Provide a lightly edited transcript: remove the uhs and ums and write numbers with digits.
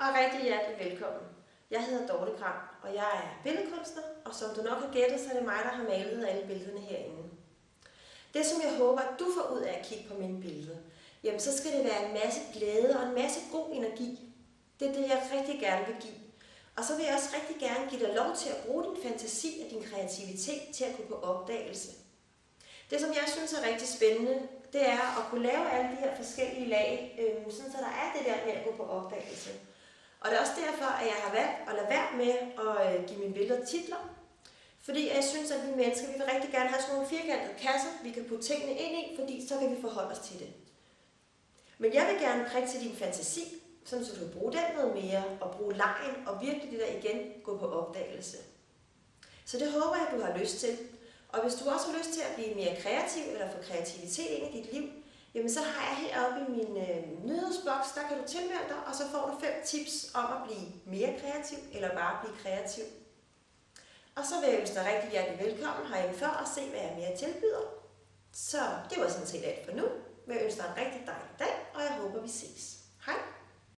og rigtig hjertelig velkommen. Jeg hedder Dorte Gram, og jeg er billedkunstner, og som du nok har gættet, så er det mig, der har malet alle billederne herinde. Det, som jeg håber, at du får ud af at kigge på mine billeder, jamen så skal det være en masse glæde og en masse god energi. Det er det, jeg rigtig gerne vil give. Og så vil jeg også rigtig gerne give dig lov til at bruge din fantasi og din kreativitet til at gå på opdagelse. Det, som jeg synes er rigtig spændende, det er at kunne lave alle de her forskellige lag, sådan så der er det der med at gå på opdagelse. Og det er også derfor, at jeg har valgt at lade være med at give mine billeder titler. Fordi jeg synes, at vi mennesker, vi vil rigtig gerne have sådan nogle firkantede kasser, vi kan putte tingene ind i, fordi så kan vi forholde os til det. Men jeg vil gerne prikke til din fantasi, sådan så du kan bruge den noget mere, og bruge legen, og virkelig det der igen, gå på opdagelse. Så det håber jeg, du har lyst til. Og hvis du også har lyst til at blive mere kreativ, eller få kreativitet ind i dit liv, jamen så har jeg heroppe i min nyhedsboks, der kan du tilmelde dig, og så får du 5 tips om at blive mere kreativ, eller bare blive kreativ. Og så vil jeg ønske dig rigtig hjertelig velkommen herinde for at se, hvad jeg mere tilbyder. Så det var sådan set alt for nu. Jeg ønsker dig en rigtig dejlig dag, og jeg håber, vi ses.